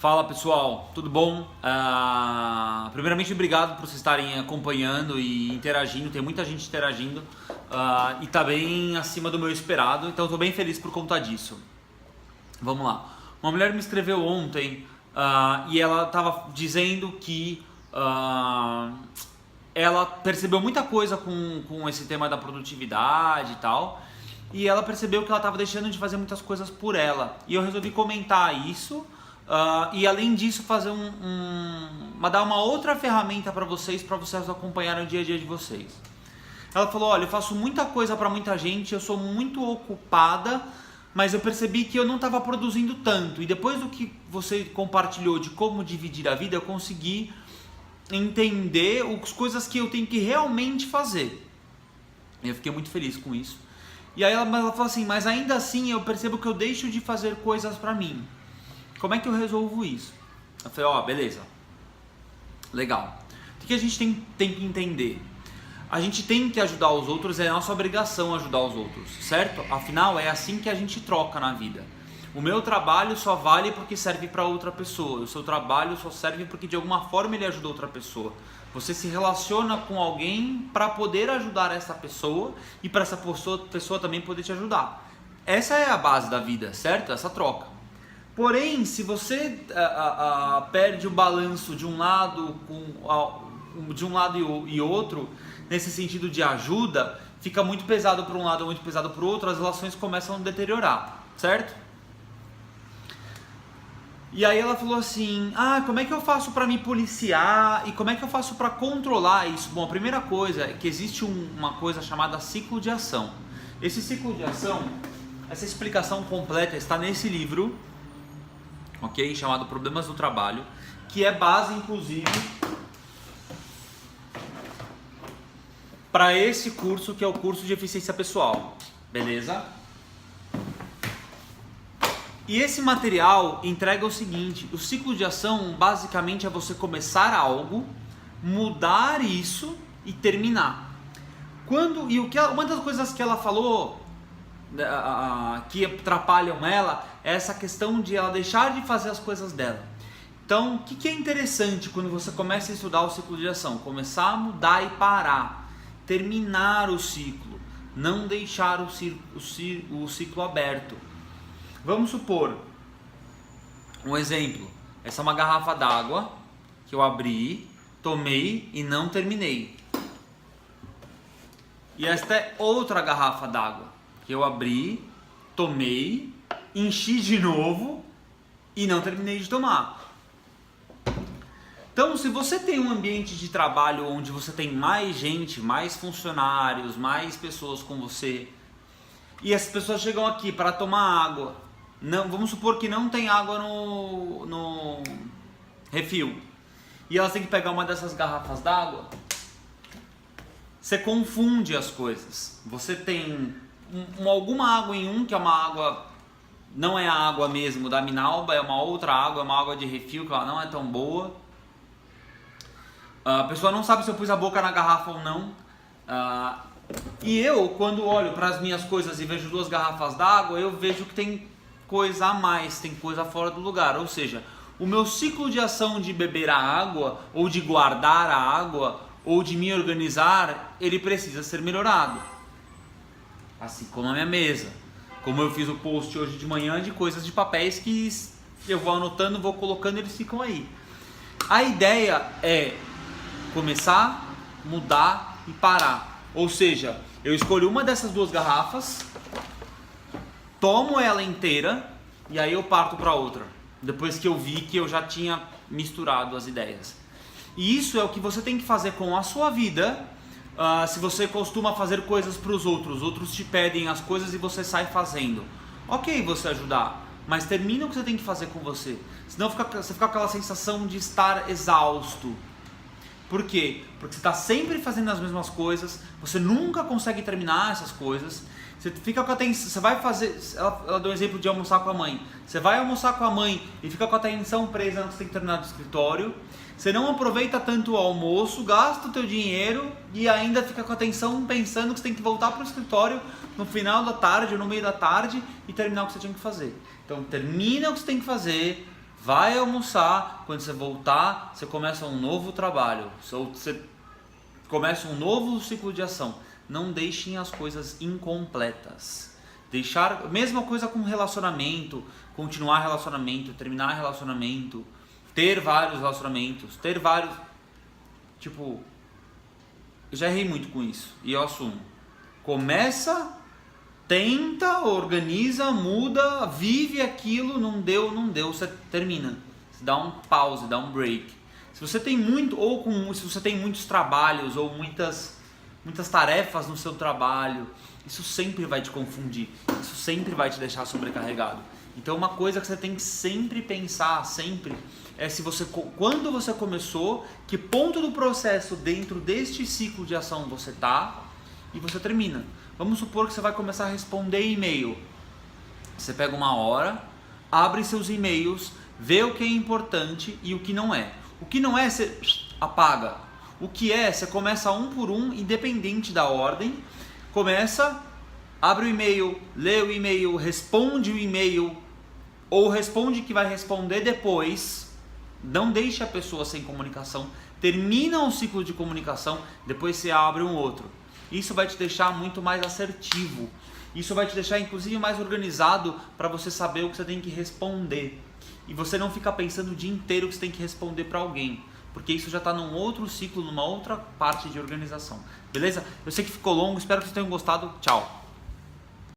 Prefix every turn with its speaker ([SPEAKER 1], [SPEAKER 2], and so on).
[SPEAKER 1] Fala pessoal, tudo bom? Primeiramente, obrigado por vocês estarem acompanhando e interagindo. Tem muita gente interagindo e tá bem acima do meu esperado, então estou bem feliz por conta disso. Vamos lá. Uma mulher me escreveu ontem e ela estava dizendo que ela percebeu muita coisa com esse tema da produtividade e tal, e ela percebeu que ela estava deixando de fazer muitas coisas por ela. E eu resolvi comentar isso. E além disso fazer dar uma outra ferramenta para vocês acompanharem o dia a dia de vocês. Ela falou: olha, eu faço muita coisa para muita gente, eu sou muito ocupada, mas eu percebi que eu não estava produzindo tanto. E depois do que você compartilhou de como dividir a vida, eu consegui entender as coisas que eu tenho que realmente fazer. E eu fiquei muito feliz com isso. E aí ela falou assim: mas ainda assim eu percebo que eu deixo de fazer coisas para mim. Como é que eu resolvo isso? Eu falei: beleza, legal. O que a gente tem que entender? A gente tem que ajudar os outros, é nossa obrigação ajudar os outros, certo? Afinal, é assim que a gente troca na vida. O meu trabalho só vale porque serve para outra pessoa. O seu trabalho só serve porque de alguma forma ele ajuda outra pessoa. Você se relaciona com alguém para poder ajudar essa pessoa e para essa pessoa também poder te ajudar. Essa é a base da vida, certo? Essa troca. Porém, se você perde o balanço de um lado e outro, nesse sentido de ajuda, fica muito pesado para um lado, muito pesado para o outro, as relações começam a deteriorar, certo? E aí ela falou assim: como é que eu faço para me policiar e como é que eu faço para controlar isso? Bom, a primeira coisa é que existe uma coisa chamada ciclo de ação. Esse ciclo de ação, essa explicação completa está nesse livro, ok? Chamado Problemas do Trabalho, que é base, inclusive, para esse curso, que é o curso de eficiência pessoal, beleza? E esse material entrega o seguinte: o ciclo de ação basicamente é você começar algo, mudar isso e terminar. Uma das coisas que ela falou que atrapalham ela é essa questão de ela deixar de fazer as coisas dela. Então, o que é interessante quando você começa a estudar o ciclo de ação? Começar a mudar e parar, terminar o ciclo, não deixar o ciclo aberto. Vamos supor um exemplo: essa é uma garrafa d'água que eu abri, tomei e não terminei. E esta é outra garrafa d'água que eu abri, tomei, enchi de novo e não terminei de tomar. Então, se você tem um ambiente de trabalho onde você tem mais gente, mais funcionários, mais pessoas com você, e as pessoas chegam aqui para tomar água, vamos supor que não tem água no refil, e elas têm que pegar uma dessas garrafas d'água, você confunde as coisas. Você tem alguma água em que é uma água, não é a água mesmo da Minalba, é uma outra água, é uma água de refil que ela não é tão boa. A pessoa não sabe se eu pus a boca na garrafa ou não. E eu, quando olho para as minhas coisas e vejo duas garrafas d'água, eu vejo que tem coisa a mais, tem coisa fora do lugar. Ou seja, o meu ciclo de ação de beber a água, ou de guardar a água, ou de me organizar, ele precisa ser melhorado. Assim como a minha mesa. Como eu fiz o post hoje de manhã de coisas de papéis que eu vou anotando, vou colocando e eles ficam aí. A ideia é começar, mudar e parar. Ou seja, eu escolho uma dessas duas garrafas, tomo ela inteira e aí eu parto para outra. Depois que eu vi que eu já tinha misturado as ideias. E isso é o que você tem que fazer com a sua vida. Se você costuma fazer coisas para os outros te pedem as coisas e você sai fazendo. Ok, você ajudar, mas termina o que você tem que fazer com você. Senão você fica com aquela sensação de estar exausto. Por quê? Porque você está sempre fazendo as mesmas coisas, você nunca consegue terminar essas coisas. Você fica com a atenção, você vai fazer, ela deu um exemplo de almoçar com a mãe. Você vai almoçar com a mãe e fica com a atenção presa no que você tem que terminar do escritório. Você não aproveita tanto o almoço, gasta o teu dinheiro e ainda fica com a atenção pensando que você tem que voltar para o escritório no final da tarde ou no meio da tarde e terminar o que você tinha que fazer. Então termina o que você tem que fazer, vai almoçar, quando você voltar, você começa um novo trabalho, você começa um novo ciclo de ação. Não deixem as coisas incompletas. Mesma coisa com relacionamento, continuar relacionamento, terminar relacionamento, ter vários relacionamentos, tipo, eu já errei muito com isso e eu assumo. Começa, tenta, organiza, muda, vive aquilo, não deu, você termina. Você dá um pause, dá um break. Se você tem se você tem muitos trabalhos ou muitas tarefas no seu trabalho, isso sempre vai te confundir, isso sempre vai te deixar sobrecarregado. Então uma coisa que você tem que sempre pensar, é quando você começou, que ponto do processo dentro deste ciclo de ação você está e você termina. Vamos supor que você vai começar a responder e-mail. Você pega uma hora, abre seus e-mails, vê o que é importante e o que não é. O que não é, você apaga. O que é, você começa um por um, independente da ordem. Começa, abre o e-mail, lê o e-mail, responde o e-mail, ou responde que vai responder depois. Não deixe a pessoa sem comunicação. Termina um ciclo de comunicação, depois você abre um outro. Isso vai te deixar muito mais assertivo. Isso vai te deixar inclusive mais organizado para você saber o que você tem que responder. E você não ficar pensando o dia inteiro que você tem que responder para alguém. Porque isso já está num outro ciclo, numa outra parte de organização. Beleza? Eu sei que ficou longo, espero que vocês tenham gostado. Tchau!